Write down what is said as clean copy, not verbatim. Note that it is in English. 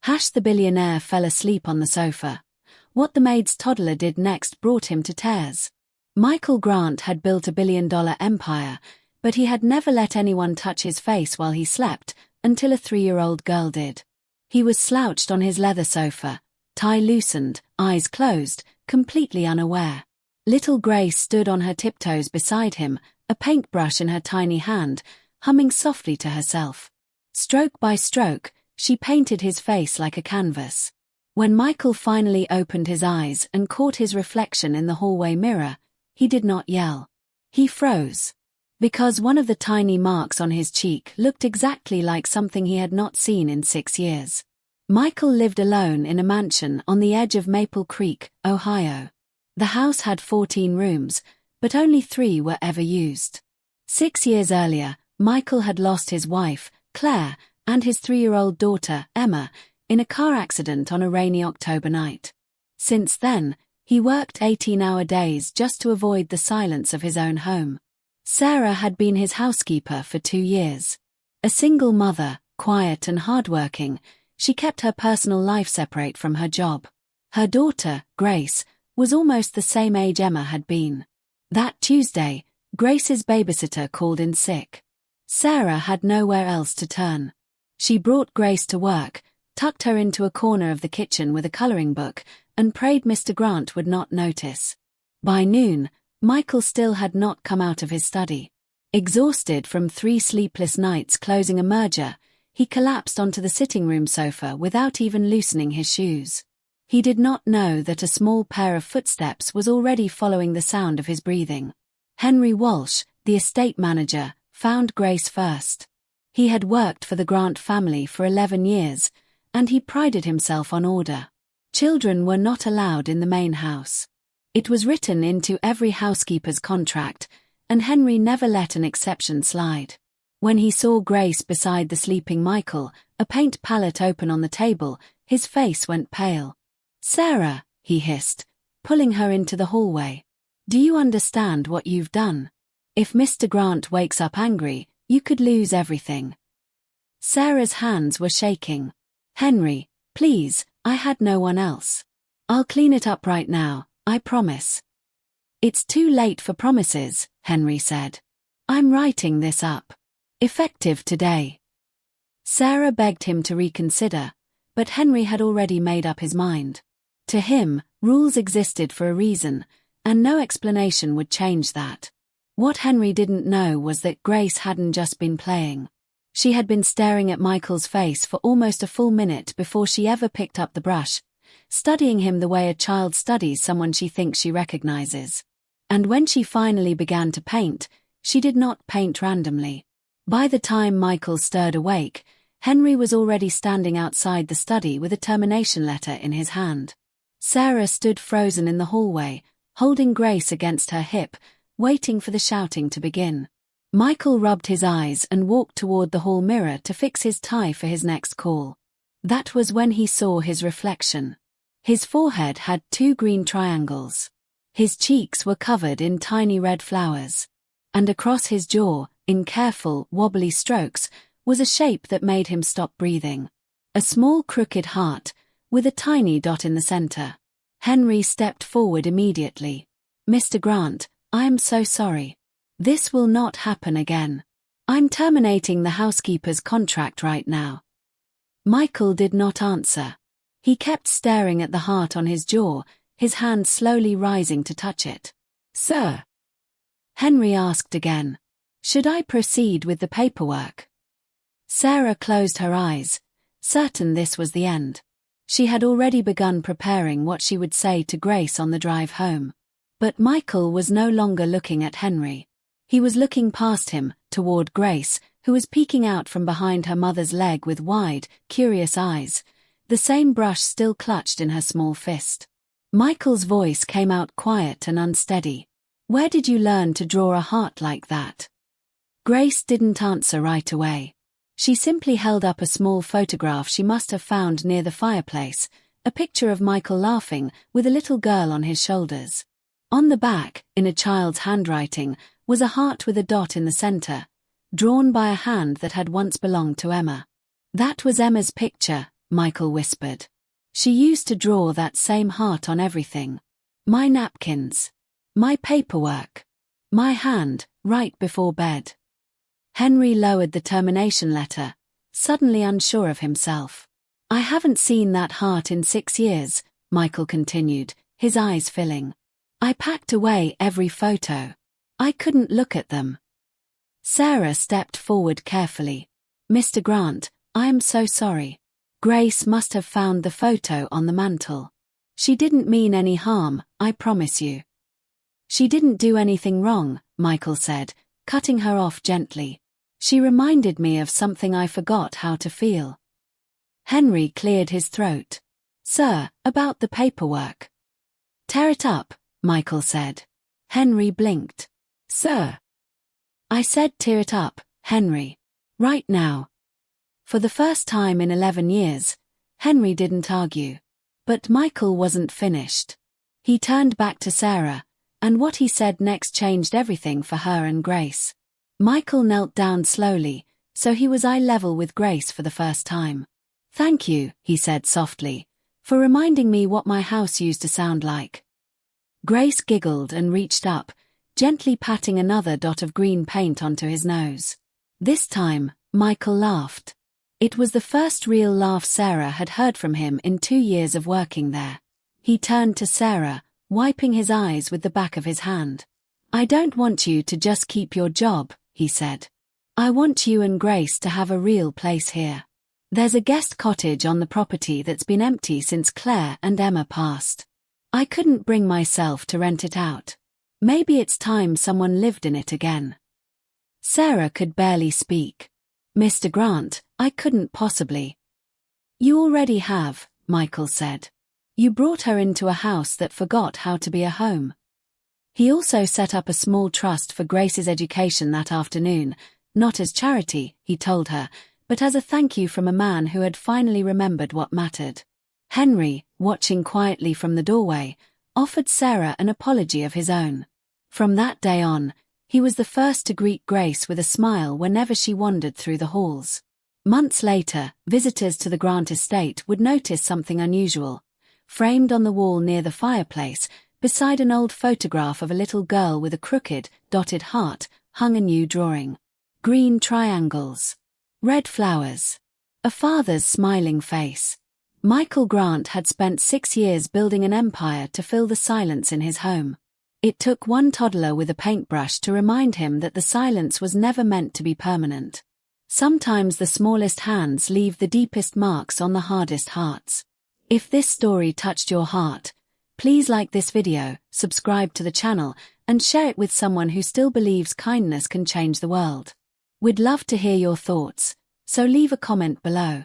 The billionaire fell asleep on the sofa. What the maid's toddler did next brought him to tears. Michael Grant had built a $1 billion empire, but he had never let anyone touch his face while he slept, until a 3-year-old girl did. He was slouched on his leather sofa, tie loosened, eyes closed, completely unaware. Little Grace stood on her tiptoes beside him, a paintbrush in her tiny hand, humming softly to herself. Stroke by stroke, she painted his face like a canvas. When Michael finally opened his eyes and caught his reflection in the hallway mirror, he did not yell. He froze. Because one of the tiny marks on his cheek looked exactly like something he had not seen in 6 years. Michael lived alone in a mansion on the edge of Maple Creek, Ohio. The house had 14 rooms, but only 3 were ever used. 6 years earlier, Michael had lost his wife, Claire, and his 3-year-old daughter, Emma, in a car accident on a rainy October night. Since then, he worked 18-hour days just to avoid the silence of his own home. Sarah had been his housekeeper for 2 years. A single mother, quiet and hardworking, she kept her personal life separate from her job. Her daughter, Grace, was almost the same age Emma had been. That Tuesday, Grace's babysitter called in sick. Sarah had nowhere else to turn. She brought Grace to work, tucked her into a corner of the kitchen with a coloring book, and prayed Mr. Grant would not notice. By noon, Michael still had not come out of his study. Exhausted from 3 sleepless nights closing a merger, he collapsed onto the sitting room sofa without even loosening his shoes. He did not know that a small pair of footsteps was already following the sound of his breathing. Henry Walsh, the estate manager, found Grace first. He had worked for the Grant family for 11 years, and he prided himself on order. Children were not allowed in the main house. It was written into every housekeeper's contract, and Henry never let an exception slide. When he saw Grace beside the sleeping Michael, a paint palette open on the table, his face went pale. "Sarah," he hissed, pulling her into the hallway. "Do you understand what you've done? If Mr. Grant wakes up angry, you could lose everything." Sarah's hands were shaking. "Henry, please, I had no one else. I'll clean it up right now, I promise." "It's too late for promises," Henry said. "I'm writing this up. Effective today." Sarah begged him to reconsider, but Henry had already made up his mind. To him, rules existed for a reason, and no explanation would change that. What Henry didn't know was that Grace hadn't just been playing. She had been staring at Michael's face for almost a full minute before she ever picked up the brush, studying him the way a child studies someone she thinks she recognizes. And when she finally began to paint, she did not paint randomly. By the time Michael stirred awake, Henry was already standing outside the study with a termination letter in his hand. Sarah stood frozen in the hallway, holding Grace against her hip, waiting for the shouting to begin. Michael rubbed his eyes and walked toward the hall mirror to fix his tie for his next call. That was when he saw his reflection. His forehead had 2 green triangles. His cheeks were covered in tiny red flowers. And across his jaw, in careful, wobbly strokes, was a shape that made him stop breathing. A small crooked heart, with a tiny dot in the center. Henry stepped forward immediately. "Mr. Grant, I am so sorry. This will not happen again. I'm terminating the housekeeper's contract right now." Michael did not answer. He kept staring at the heart on his jaw, his hand slowly rising to touch it. "Sir?" Henry asked again. "Should I proceed with the paperwork?" Sarah closed her eyes, certain this was the end. She had already begun preparing what she would say to Grace on the drive home. But Michael was no longer looking at Henry. He was looking past him, toward Grace, who was peeking out from behind her mother's leg with wide, curious eyes, the same brush still clutched in her small fist. Michael's voice came out quiet and unsteady. "Where did you learn to draw a heart like that?" Grace didn't answer right away. She simply held up a small photograph she must have found near the fireplace, a picture of Michael laughing, with a little girl on his shoulders. On the back, in a child's handwriting, was a heart with a dot in the center, drawn by a hand that had once belonged to Emma. That was Emma's picture, Michael whispered. She used to draw that same heart on everything. My napkins. My paperwork. My hand, right before bed. Henry lowered the termination letter, suddenly unsure of himself. I haven't seen that heart in 6 years, Michael continued, his eyes filling. I packed away every photo. I couldn't look at them. Sarah stepped forward carefully. Mr. Grant, I am so sorry. Grace must have found the photo on the mantel. She didn't mean any harm, I promise you. She didn't do anything wrong, Michael said, cutting her off gently. She reminded me of something I forgot how to feel. Henry cleared his throat. Sir, about the paperwork. Tear it up, Michael said. Henry blinked. Sir. I said tear it up, Henry. Right now. For the first time in 11 years, Henry didn't argue. But Michael wasn't finished. He turned back to Sarah, and what he said next changed everything for her and Grace. Michael knelt down slowly, so he was eye level with Grace for the first time. Thank you, he said softly, for reminding me what my house used to sound like. Grace giggled and reached up, gently patting another dot of green paint onto his nose. This time, Michael laughed. It was the first real laugh Sarah had heard from him in 2 years of working there. He turned to Sarah, wiping his eyes with the back of his hand. I don't want you to just keep your job, he said. I want you and Grace to have a real place here. There's a guest cottage on the property that's been empty since Claire and Emma passed. I couldn't bring myself to rent it out. Maybe it's time someone lived in it again. Sarah could barely speak. Mr. Grant, I couldn't possibly. You already have, Michael said. You brought her into a house that forgot how to be a home. He also set up a small trust for Grace's education that afternoon, not as charity, he told her, but as a thank you from a man who had finally remembered what mattered. Henry, watching quietly from the doorway, offered Sarah an apology of his own. From that day on, he was the first to greet Grace with a smile whenever she wandered through the halls. Months later, visitors to the Grant estate would notice something unusual. Framed on the wall near the fireplace, beside an old photograph of a little girl with a crooked, dotted heart, hung a new drawing. Green triangles. Red flowers. A father's smiling face. Michael Grant had spent 6 years building an empire to fill the silence in his home. It took one toddler with a paintbrush to remind him that the silence was never meant to be permanent. Sometimes the smallest hands leave the deepest marks on the hardest hearts. If this story touched your heart, please like this video, subscribe to the channel, and share it with someone who still believes kindness can change the world. We'd love to hear your thoughts, so leave a comment below.